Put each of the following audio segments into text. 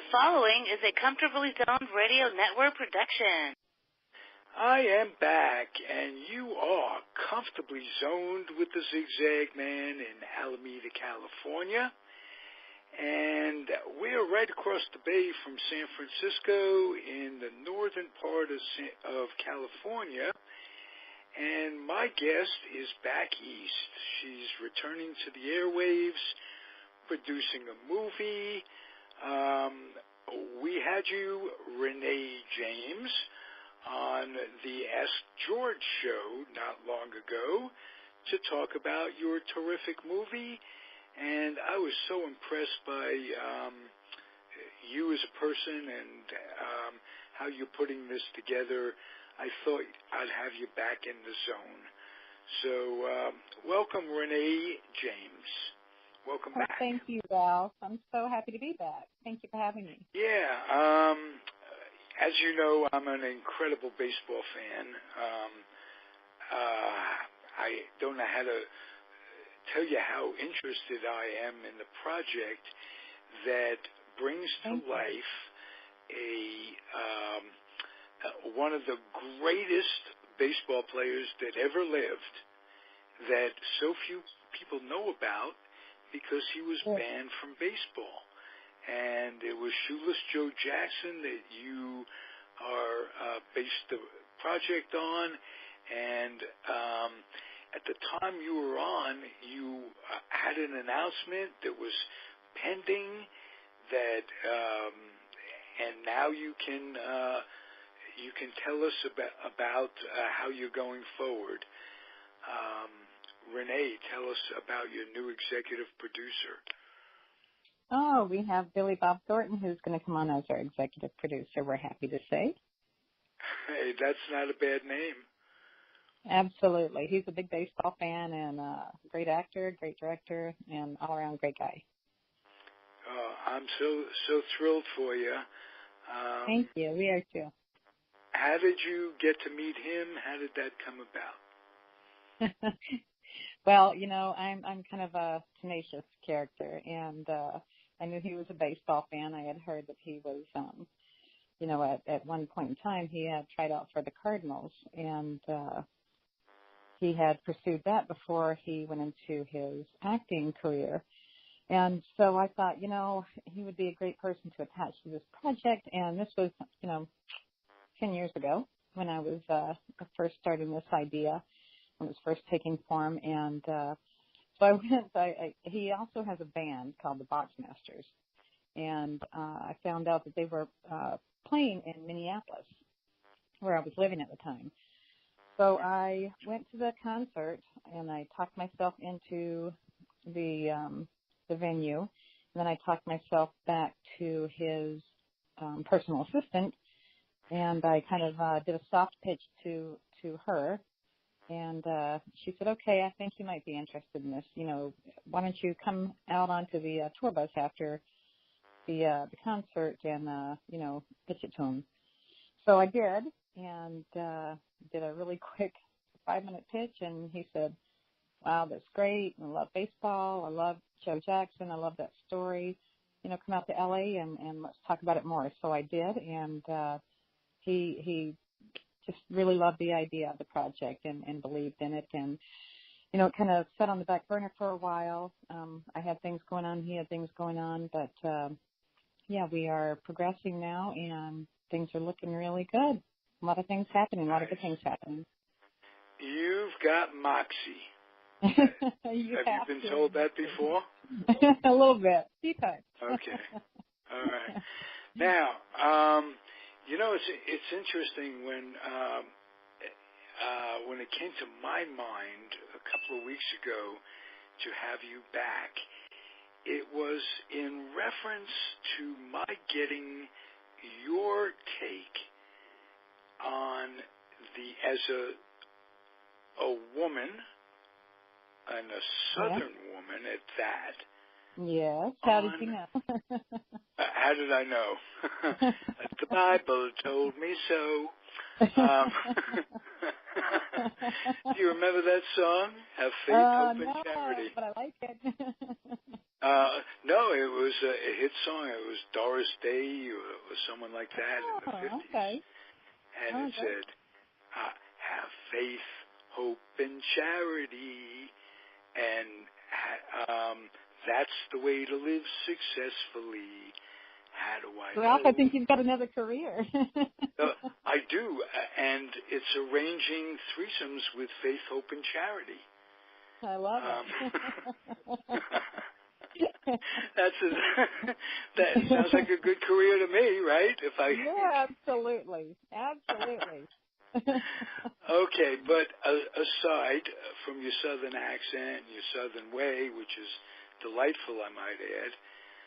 The following is a Comfortably Zoned Radio Network production. I am back, and you are comfortably zoned with the Zigzag Man in Alameda, California. And we're right across the bay from San Francisco in the northern part of California. And my guest is back east. She's returning to the airwaves, producing a movie. We had you, Renee James, on the Ask George show not long ago to talk about your terrific movie, and I was so impressed by you as a person and how you're putting this together. I thought I'd have you back in the zone. So welcome, Renee James. Welcome back. Thank you, Val. I'm so happy to be back. Thank you for having me. Yeah. As you know, I'm an incredible baseball fan. I don't know how to tell you how interested I am in the project that brings to life one of the greatest baseball players that ever lived that so few people know about, because he was banned from baseball. And it was Shoeless Joe Jackson that you are based the project on. And at the time you were on, you had an announcement that was pending that, and now you can tell us about how you're going forward. Renee, tell us about your new executive producer. Oh, we have Bob Thornton, who's going to come on as our executive producer, we're happy to say. Hey, that's not a bad name. Absolutely. He's a big baseball fan and a great actor, great director, and all-around great guy. I'm so thrilled for you. Thank you. We are too. How did you get to meet him? How did that come about? Well, you know, I'm kind of a tenacious character, and I knew he was a baseball fan. I had heard that he was, you know, at one point in time he had tried out for the Cardinals, and he had pursued that before he went into his acting career. And so I thought, you know, he would be a great person to attach to this project. And this was, you know, 10 years ago when I was first starting this idea. It was first taking form, and so I went. He also has a band called the Boxmasters, and I found out that they were playing in Minneapolis, where I was living at the time. So I went to the concert, and I talked myself into the venue, and then I talked myself back to his personal assistant, and I kind of did a soft pitch to her. And she said, okay, I think you might be interested in this. You know, why don't you come out onto the tour bus after the concert and, you know, pitch it to him. So I did, and did a really quick 5-minute pitch, and he said, wow, that's great. I love baseball. I love Joe Jackson. I love that story. You know, come out to L.A. and let's talk about it more. So I did, and he just really loved the idea of the project and believed in it. And, you know, it kind of sat on the back burner for a while. I had things going on. He had things going on. But, yeah, we are progressing now, and things are looking really good. A lot of things happening, a lot of good things happening. You've got moxie. Have you been told that before? A little bit. Few times. Okay. All right. Now, you know, it's interesting when it came to my mind a couple of weeks ago to have you back. It was in reference to my getting your take on as a woman, and a Southern woman at that. Yes. How did you know? How did I know? The Bible told me so. Do you remember that song? Have faith, hope, and charity. But I like it. No, it was a hit song. It was Doris Day or someone like that in the 50s. Okay. And it said, have faith, hope, and charity. And that's the way to live successfully. How do I Ralph, know? I think you've got another career. I do, and it's arranging threesomes with faith, hope, and charity. I love it. That sounds like a good career to me, right? Yeah, absolutely. Okay, but aside from your southern accent, your southern way, which is delightful, I might add.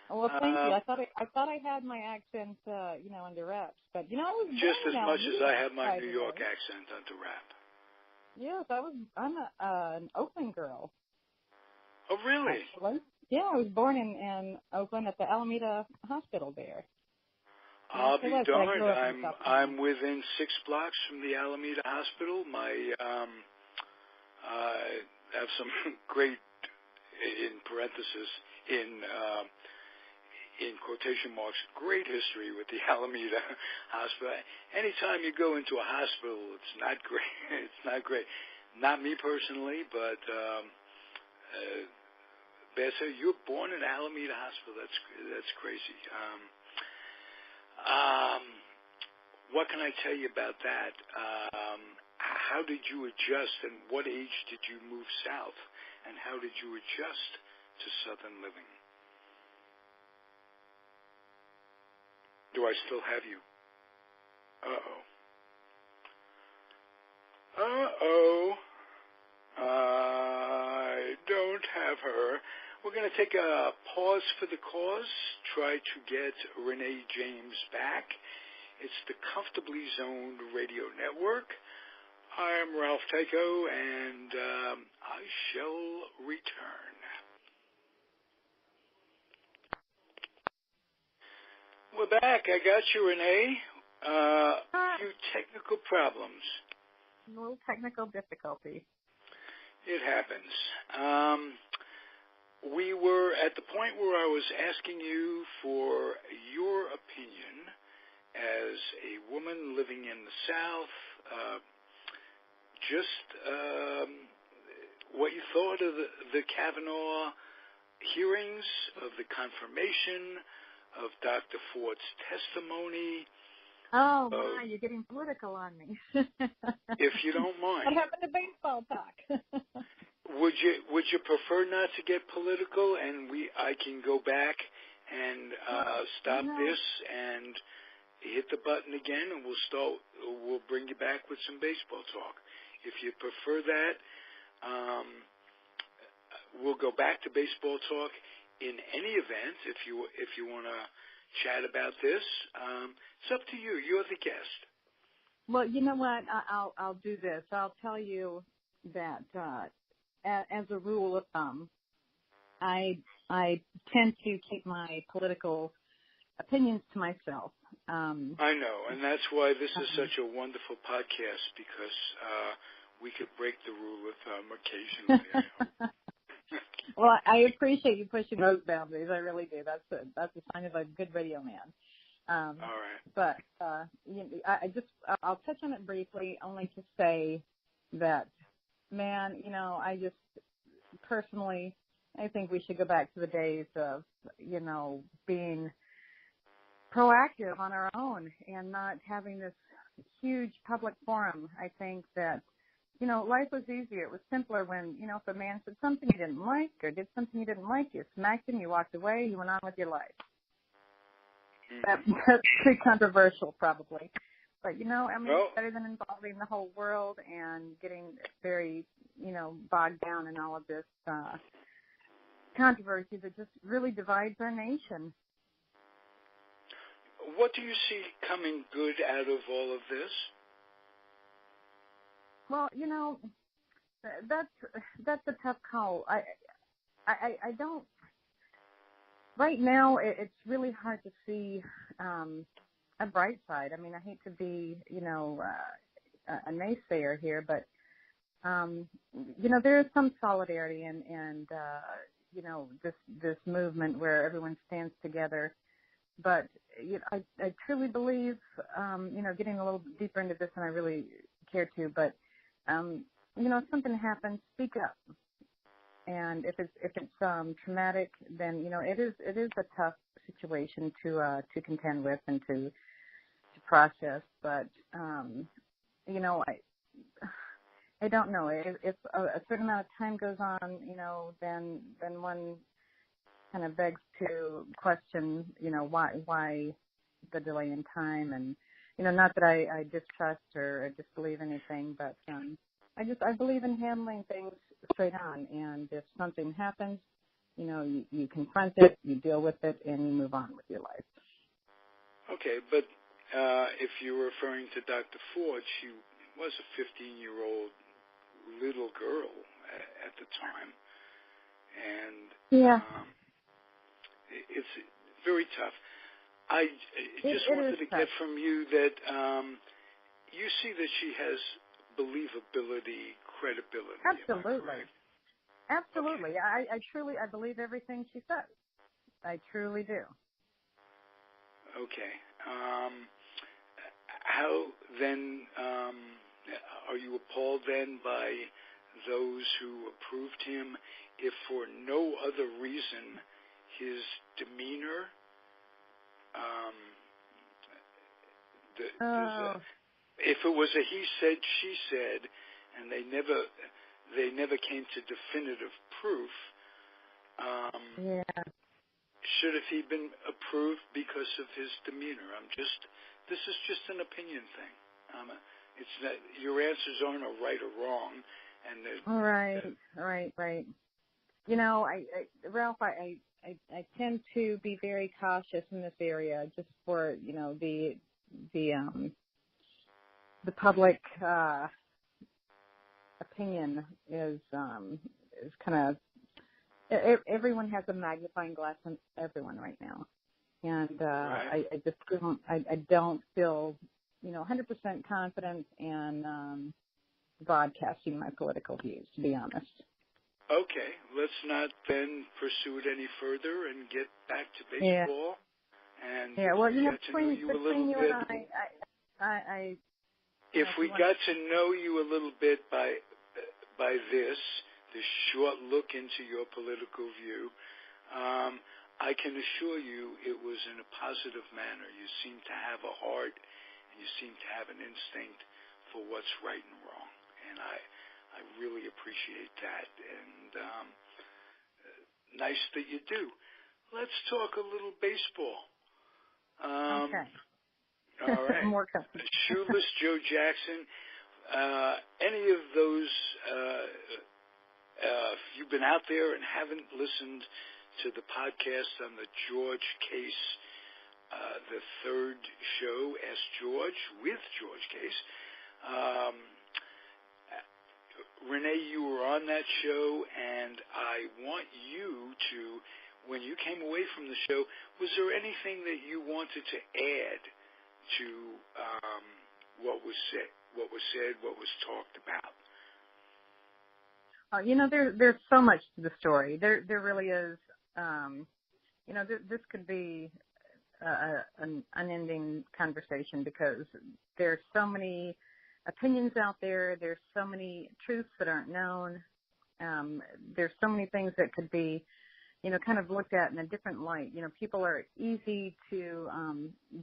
Well, thank you. I thought I had my accent, under wraps, but I was just as much as I have my by New York accent under wrap. Yes, I'm an Oakland girl. Oh, really? Actually. Yeah, I was born in Oakland at the Alameda Hospital there. I'll be darned. I'm within 6 blocks from the Alameda Hospital. I have some great, in parentheses, in quotation marks, great history with the Alameda Hospital. Anytime you go into a hospital, it's not great. It's not great. Not me personally, but Bessa, you were born in Alameda Hospital. That's crazy. What can I tell you about that? How did you adjust, and what age did you move south, and how did you adjust to Southern living? Do I still have you? I don't have her. We're going to take a pause for the cause, try to get Renee James back. It's the Comfortably Zoned Radio Network. I am Ralph Tyko, and I shall return. We're back. I got you, Renee. A few technical problems. A little technical difficulty. It happens. We were at the point where I was asking you for your opinion as a woman living in the South, what you thought of the Kavanaugh hearings, of the confirmation of Dr. Ford's testimony. Oh, my, you're getting political on me. If you don't mind. What happened to baseball talk? Would you prefer not to get political, and I can go back and stop this and hit the button again, and we'll bring you back with some baseball talk. If you prefer that, we'll go back to baseball talk. In any event, if you want to chat about this, it's up to you. You're the guest. Well, you know what? I'll do this. I'll tell you that as a rule of thumb, I tend to keep my political opinions to myself. I know, and that's why this is such a wonderful podcast, because we could break the rule of thumb occasionally. Well, I appreciate you pushing those boundaries. I really do. That's a sign of a good radio man. All right. But I'll touch on it briefly, only to say that, man, I just personally, I think we should go back to the days of, being proactive on our own and not having this huge public forum. I think that, life was easier. It was simpler when, if a man said something you didn't like or did something you didn't like, you smacked him, you walked away, you went on with your life. That's pretty controversial, probably. But, it's better than involving the whole world and getting very, bogged down in all of this controversy that just really divides our nation. What do you see coming good out of all of this? Well, that's a tough call. I don't. Right now, it's really hard to see a bright side. I mean, I hate to be, a naysayer here, but there is some solidarity and this movement where everyone stands together. But I truly believe, getting a little deeper into this than I really care to, but if something happens, speak up. And if it's traumatic, then it is a tough situation to contend with and to process. But I don't know if a certain amount of time goes on, then one kind of begs to question, why the delay in time, and not that I distrust or disbelieve anything, but I believe in handling things straight on, and if something happens, you confront it, you deal with it, and you move on with your life. Okay, but if you're referring to Dr. Ford, she was a 15-year-old little girl at the time, and it's very tough. I just wanted to get from you that you see that she has believability, credibility. Absolutely. Absolutely. Okay. I believe everything she says. I truly do. Okay. How then are you appalled then by those who approved him if for no other reason his demeanor, if it was a he said, she said, and they never came to definitive proof, should have he been approved because of his demeanor? This is just an opinion thing. It's not, your answers aren't a right or wrong, and right. Ralph, I tend to be very cautious in this area, just for the public opinion is kind of, everyone has a magnifying glass on everyone right now, and I don't feel 100% confident in broadcasting my political views, to be honest. Okay, let's not then pursue it any further and get back to baseball. And get to know you a little bit. If we got to know you a little bit by this short look into your political view, I can assure you it was in a positive manner. You seem to have a heart, and you seem to have an instinct for what's right and wrong, and I really appreciate that, and nice that you do. Let's talk a little baseball. Okay. All right. More Shoeless Joe Jackson. Any of those, if you've been out there and haven't listened to the podcast on the George case, the third show, Ask George, with George Case, Renee, you were on that show, and I want you to, when you came away from the show, was there anything that you wanted to add to what was said, what was talked about? There's so much to the story. There really is. This could be an unending conversation because there's so many opinions out there. There's so many truths that aren't known. There's so many things that could be, kind of looked at in a different light. People are easy to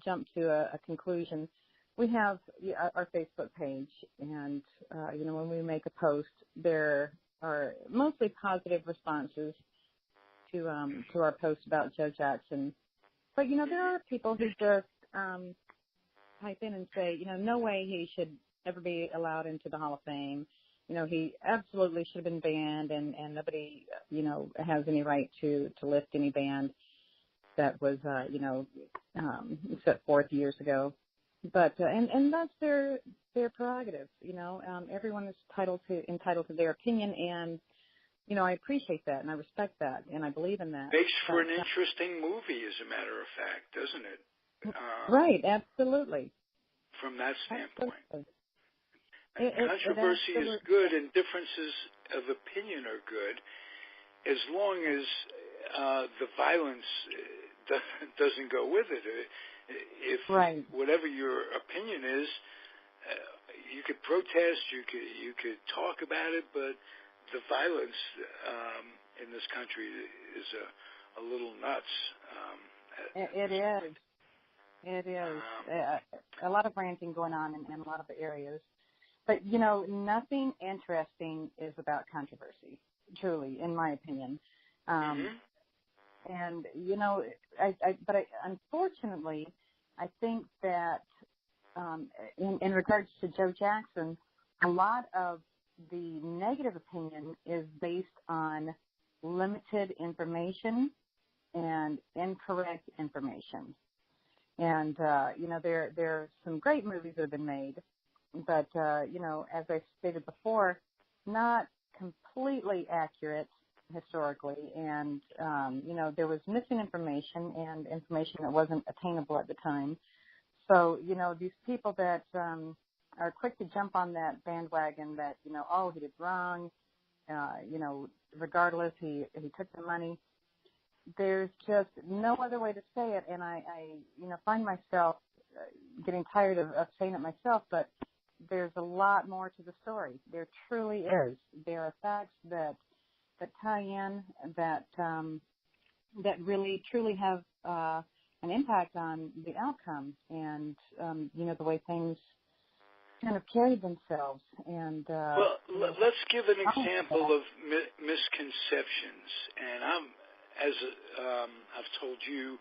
jump to a conclusion. We have our Facebook page, and, when we make a post, there are mostly positive responses to our post about Joe Jackson. But, there are people who just type in and say, no way he should ever be allowed into the Hall of Fame. He absolutely should have been banned, and nobody, has any right to lift any ban that was, set forth years ago. But and that's their prerogative. Everyone is entitled to their opinion, and I appreciate that, and I respect that, and I believe in that. Makes for an interesting movie, as a matter of fact, doesn't it? Right, absolutely. From that standpoint. Absolutely. Controversy is good, and differences of opinion are good. as long as the violence doesn't go with it. If whatever your opinion is, you could protest, you could talk about it, but the violence in this country is a little nuts. It is. It is. A lot of ranting going on in a lot of areas. But, you know, nothing interesting is about controversy, truly, in my opinion. And, you know, unfortunately, I think that in regards to Joe Jackson, a lot of the negative opinion is based on limited information and incorrect information. And, you know, there are some great movies that have been made, but, you know, as I stated before, not completely accurate historically. And, you know, there was missing information and information that wasn't attainable at the time. So, you know, these people that are quick to jump on that bandwagon that, you know, oh, he did wrong, you know, regardless, he took the money. There's just no other way to say it, and I you know, find myself getting tired of saying it myself, but there's a lot more to the story. There truly is. There are facts that tie in, that really, truly have an impact on the outcome and, you know, the way things kind of carry themselves. And well, let's give an example of misconceptions. And I've told you,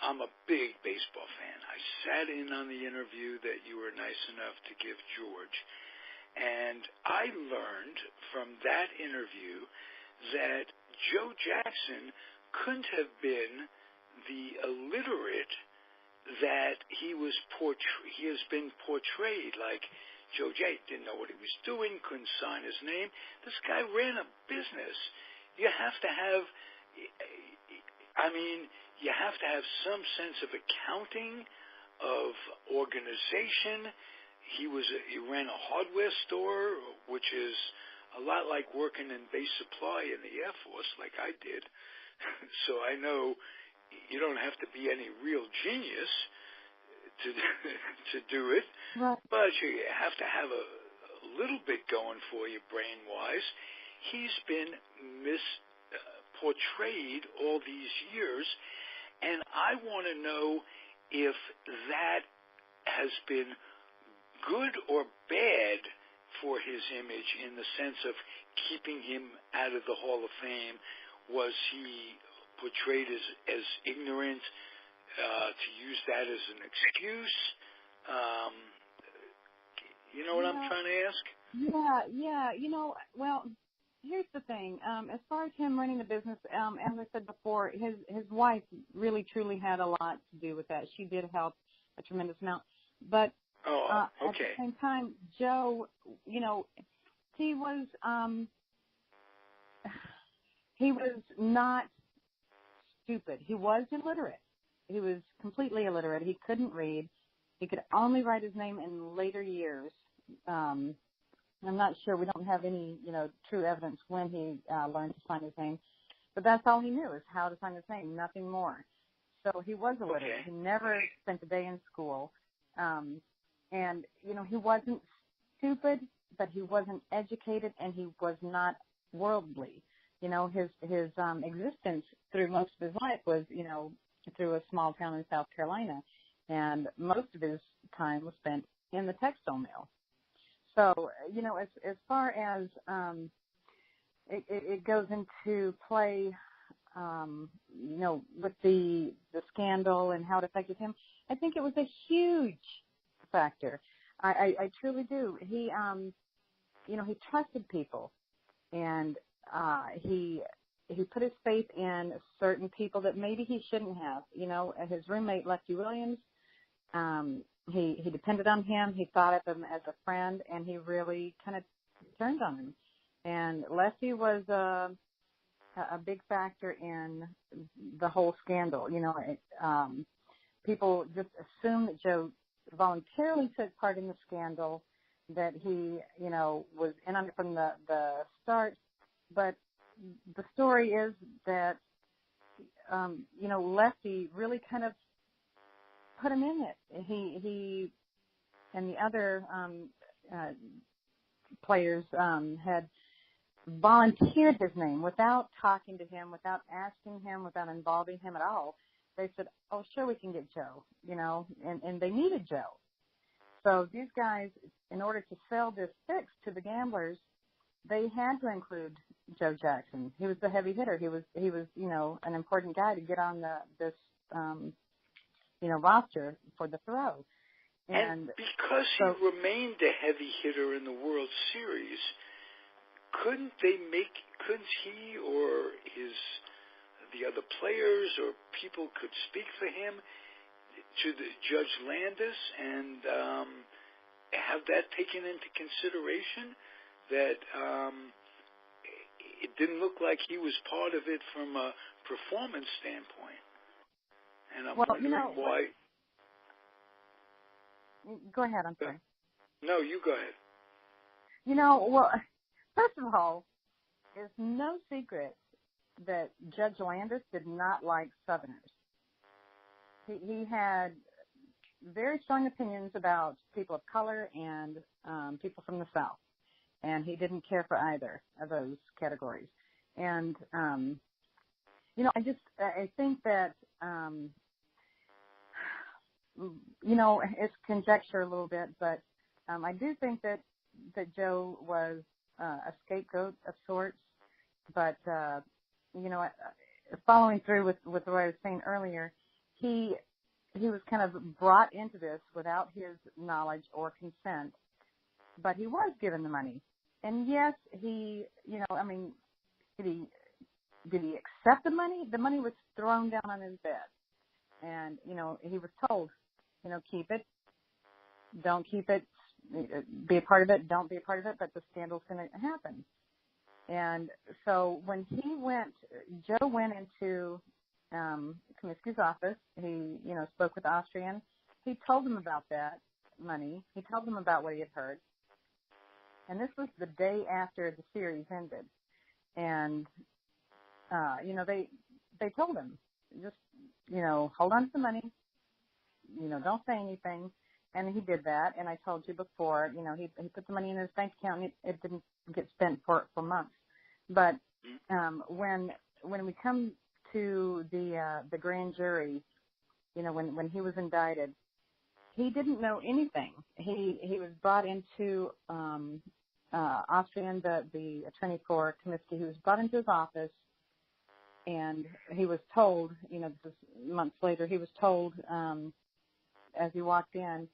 I'm a big baseball fan. I sat in on the interview that you were nice enough to give George, and I learned from that interview that Joe Jackson couldn't have been the illiterate that he has been portrayed. Like, Joe J didn't know what he was doing, couldn't sign his name. This guy ran a business. You have to have some sense of accounting, of organization. He ran a hardware store, which is a lot like working in base supply in the Air Force, like I did. So I know you don't have to be any real genius to do it, right. But you have to have a little bit going for you brain-wise. He's been portrayed all these years, and I want to know if that has been good or bad for his image in the sense of keeping him out of the Hall of Fame. Was he portrayed as ignorant, to use that as an excuse? You know what I'm trying to ask? Yeah. You know, well, here's the thing. As far as him running the business, as I said before, his wife really, truly had a lot to do with that. She did help a tremendous amount. But at the same time, Joe, you know, he was not stupid. He was illiterate. He was completely illiterate. He couldn't read. He could only write his name in later years. I'm not sure. We don't have any, you know, true evidence when he learned to sign his name. But that's all he knew, is how to sign his name, nothing more. So he was illiterate. Okay. He never spent a day in school. And, you know, he wasn't stupid, but he wasn't educated, and he was not worldly. You know, his existence through most of his life was, you know, through a small town in South Carolina. And most of his time was spent in the textile mill. So, you know, as far as it goes into play, you know, with the scandal and how it affected him, I think it was a huge factor. I truly do. He, you know, he trusted people, and he put his faith in certain people that maybe he shouldn't have. You know, his roommate, Lefty Williams, he depended on him. He thought of him as a friend, and he really kind of turned on him. And Lefty was a big factor in the whole scandal. You know, people just assumed that Joe voluntarily took part in the scandal, that he, you know, was in on it from the start. But the story is that, Lefty really kind of put him in it. He and the other players had volunteered his name without talking to him, without asking him, without involving him at all. They said, oh, sure, we can get Joe, and they needed Joe. So these guys, in order to sell this fix to the gamblers, they had to include Joe Jackson. He was the heavy hitter. He was an important guy to get on this roster for the throw. And because he remained a heavy hitter in the World Series, couldn't he or the other players or people could speak for him to the Judge Landis and have that taken into consideration, that it didn't look like he was part of it from a performance standpoint. And I'm wondering why. Go ahead, I'm sorry. No, you go ahead. First of all, it's no secret that Judge Landis did not like Southerners. He had very strong opinions about people of color and people from the South, and he didn't care for either of those categories. And, I think that, it's conjecture a little bit, but I do think that Joe was a scapegoat of sorts. But, following through with what I was saying earlier, he was kind of brought into this without his knowledge or consent, but he was given the money. And yes, did he accept the money? The money was thrown down on his bed. And, he was told, keep it, don't keep it, be a part of it, don't be a part of it, but the scandal's going to happen. And so when Joe went into Comiskey's office, he, spoke with Austrian. He told him about that money. He told him about what he had heard. And this was the day after the series ended. And, they told him, just, hold on to the money, don't say anything. And he did that. And I told you before, he put the money in his bank account and it didn't get spent for months. But when we come to the grand jury, when he was indicted, he didn't know anything. He was brought into Austrian, the attorney for Comiskey. He was brought into his office, and he was told, this is months later, he was told as he walked in,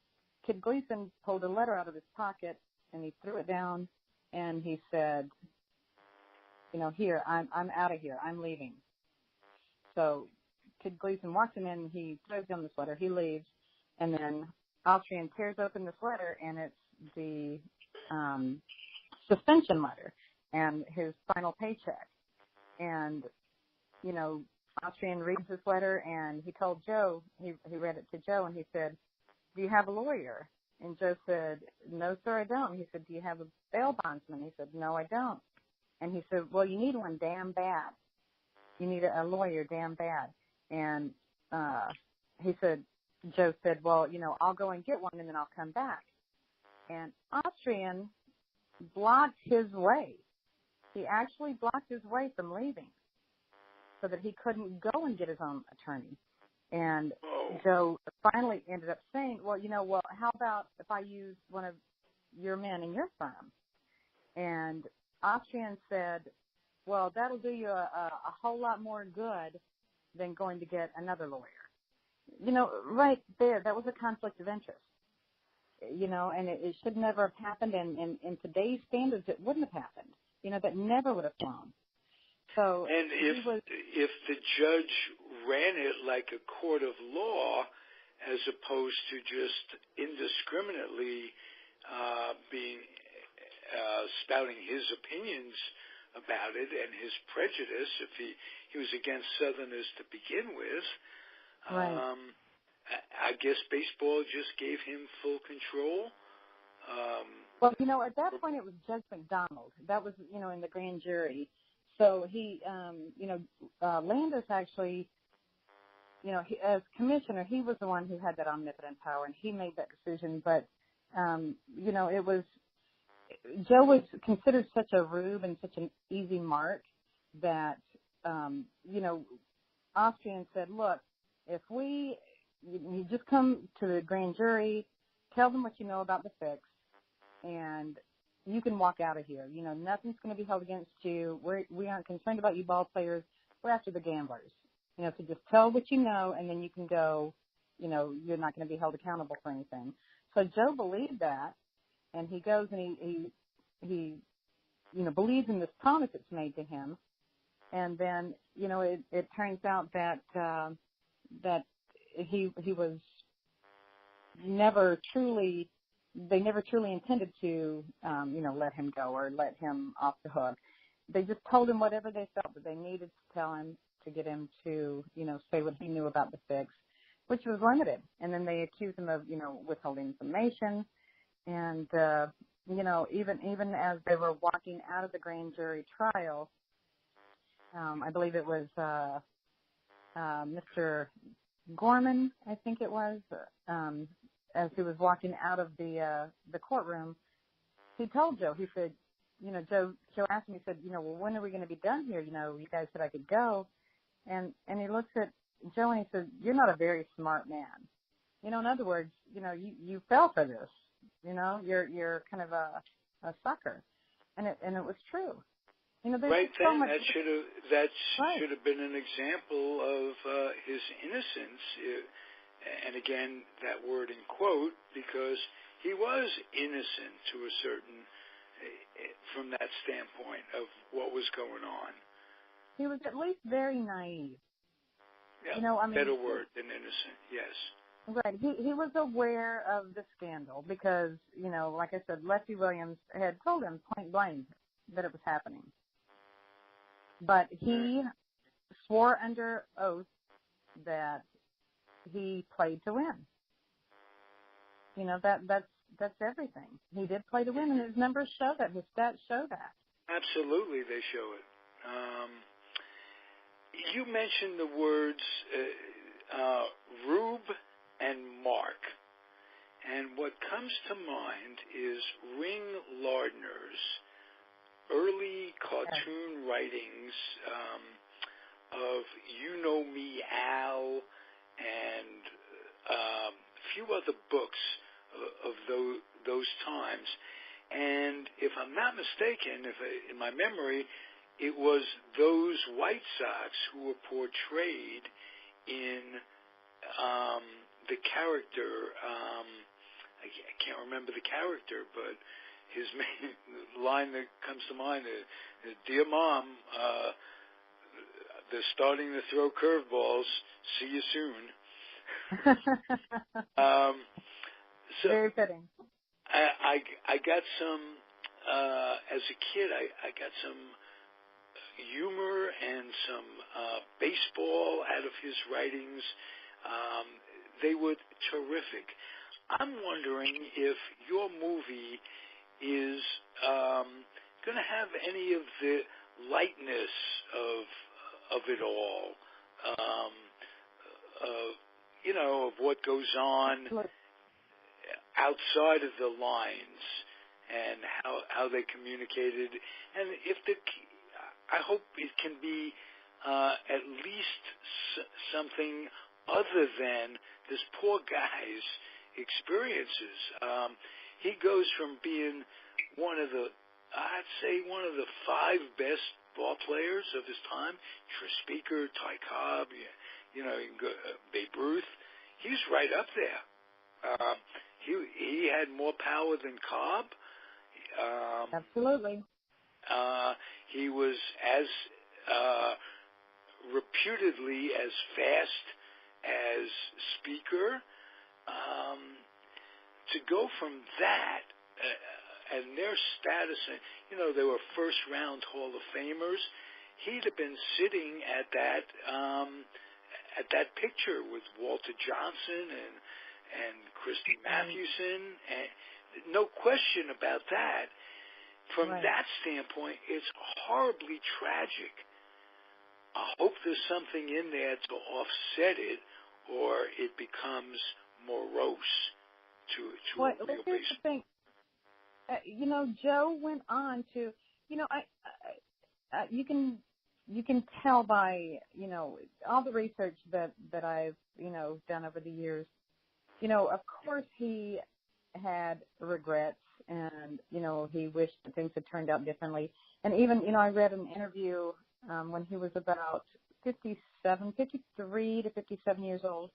Kid Gleason pulled a letter out of his pocket, and he threw it down, and he said, here, I'm out of here. I'm leaving. So Kid Gleason walks him in, he throws down this letter, he leaves, and then Austrian tears open this letter, and it's the suspension letter and his final paycheck. And, Austrian reads this letter, and he told Joe, he read it to Joe, and he said, do you have a lawyer? And Joe said, no, sir, I don't. He said, do you have a bail bondsman? He said, no, I don't. And he said, well, you need one damn bad. You need a lawyer damn bad. And Joe said, well, I'll go and get one, and then I'll come back. And Austrian blocked his way. He actually blocked his way from leaving so that he couldn't go and get his own attorney. And Joe finally ended up saying, well, how about if I use one of your men in your firm? And Austrian said, well, that'll do you a whole lot more good than going to get another lawyer. Right there, that was a conflict of interest. And it should never have happened. And in today's standards, it wouldn't have happened. That never would have flown. So, and if the judge ran it like a court of law, as opposed to just indiscriminately spouting his opinions about it and his prejudice, if he was against Southerners to begin with, right. I guess baseball just gave him full control. Well, at that point it was Judge McDonald. That was, in the grand jury. So he, Landis actually, as commissioner, he was the one who had that omnipotent power, and he made that decision. But, it was, Joe was considered such a rube and such an easy mark that, Austrian said, look, if you just come to the grand jury, tell them what you know about the fix, and you can walk out of here. Nothing's going to be held against you. We aren't concerned about you ball players. We're after the gamblers. So just tell what you know, and then you can go. You're not going to be held accountable for anything. So Joe believed that, and he goes and he believes in this promise that's made to him. And then, it turns out that he was they never truly intended to, let him go or let him off the hook. They just told him whatever they felt that they needed to tell him to get him to, say what he knew about the fix, which was limited. And then they accused him of, withholding information. And, even as they were walking out of the grand jury trial, I believe it was Mr. Gorman, I think it was, as he was walking out of the courtroom, he told Joe, he said, Joe asked me, he said, well, when are we going to be done here? You guys said I could go. And he looks at Joe and he said, you're not a very smart man. In other words, you fell for this. You're kind of a sucker. And it was true. Right then, that should have been an example of his innocence. And again, that word in quote, because he was innocent to a certain, from that standpoint of what was going on. He was at least very naive. Yeah, better word than innocent, yes. Right. He was aware of the scandal because, like I said, Lefty Williams had told him point blank that it was happening. But he swore under oath that he played to win. That's everything. He did play to win, and his numbers show that. His stats show that. Absolutely, they show it. You mentioned the words Rube and Mark, and what comes to mind is Ring Lardner's early cartoon writings of You Know Me, Al, and a few other books of those times. And if I'm not mistaken, in my memory, it was those White Sox who were portrayed in the character. I can't remember the character, but his main line that comes to mind is, "Dear Mom, they're starting to throw curveballs. See you soon." So very fitting. I got some, as a kid, I got some humor and some baseball out of his writings. They were terrific. I'm wondering if your movie is going to have any of the lightness of it all, of what goes on outside of the lines and how they communicated, and I hope it can be at least something other than this poor guy's experiences. He goes from being one of the 5 best ball players of his time, Speaker, Tyko, Babe Ruth. He's right up there. He had more power than Cobb. Absolutely. He was as reputedly as fast as Speaker. To go from that and their status, they were first-round Hall of Famers. He'd have been sitting at that picture with Walter Johnson and Christy Mathewson, and no question about that. from that standpoint, it's horribly tragic. I hope there's something in there to offset it, or it becomes morose to a real here's the thing. Joe went on to, you can tell by, all the research that I've, done over the years, of course he had regrets and, he wished that things had turned out differently. And even, I read an interview when he was about 53 to 57 years old.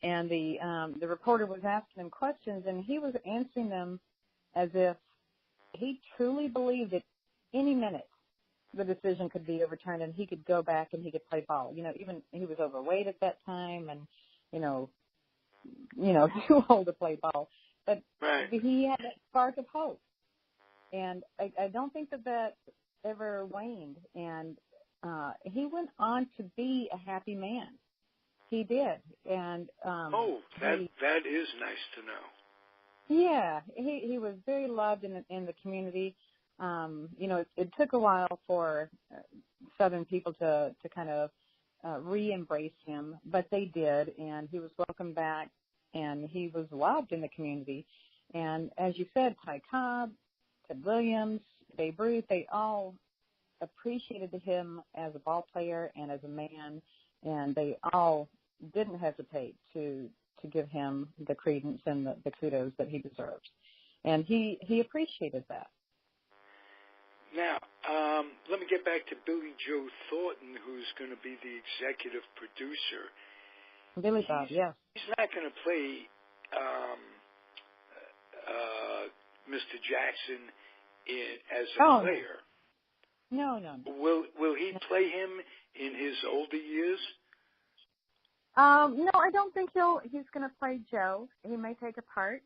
And the reporter was asking him questions, and he was answering them as if he truly believed that any minute the decision could be overturned and he could go back and he could play ball. Even he was overweight at that time and, too old to play ball. But he had that spark of hope. And I don't think that ever waned. And he went on to be a happy man. He did. And that is nice to know. Yeah, he was very loved in the community. It took a while for Southern people to kind of re-embrace him, but they did, and he was welcomed back, and he was loved in the community. And as you said, Ty Cobb, Ted Williams, Babe Ruth, they all appreciated him as a ball player and as a man, and they all didn't hesitate to give him the credence and the kudos that he deserves. And he appreciated that. Now, let me get back to Billy Joe Thornton, who's going to be the executive producer. Billy Bob, yes. He's not going to play Mr. Jackson as a player. No. Will he play him in his older years? No, I don't think he's going to play Joe. He may take a part.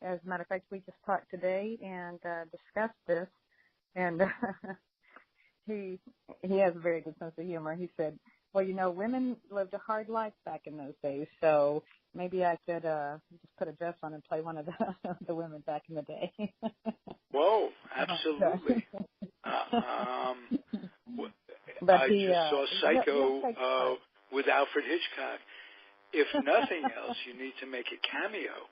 As a matter of fact, we just talked today and discussed this, and he has a very good sense of humor. He said, well, women lived a hard life back in those days, so maybe I could just put a dress on and play one of the women back in the day. Whoa, absolutely. But I just saw Psycho with Alfred Hitchcock. If nothing else, you need to make a cameo.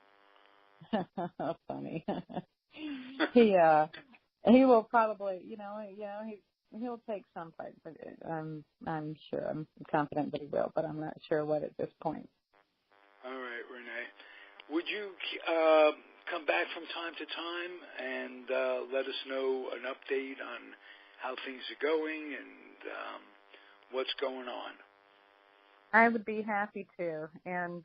Funny. He will probably, he'll take some part, but I'm sure, I'm confident that he will, but I'm not sure what at this point. All right, Renee. Would you come back from time to time and let us know an update on how things are going and what's going on? I would be happy to. And,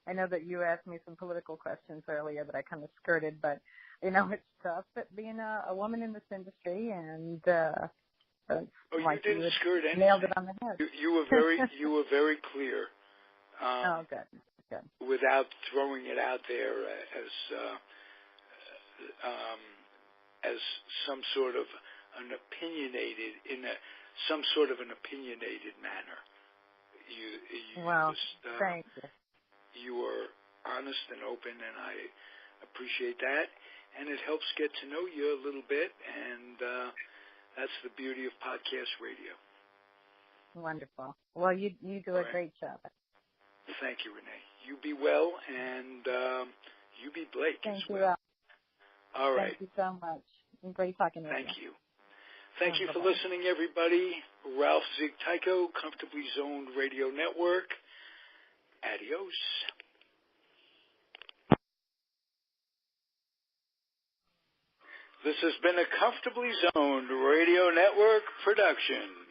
I know that you asked me some political questions earlier that I kind of skirted, but, it's tough being a woman in this industry, and you didn't skirt anything. Nailed it on the head. You were very clear. Good. Without throwing it out there as some sort of an opinionated manner. Thank you. You were honest and open, and I appreciate that. And it helps get to know you a little bit, and that's the beauty of podcast radio. Wonderful. Well, you do a great job. Thank you, Renee. You be well, and you be Blake as well. All right. Thank you so much. Great talking to you. Thank you. Thank you for listening, everybody. Ralph Zig Tyko, Comfortably Zoned Radio Network. Adios. This has been a Comfortably Zoned Radio Network production.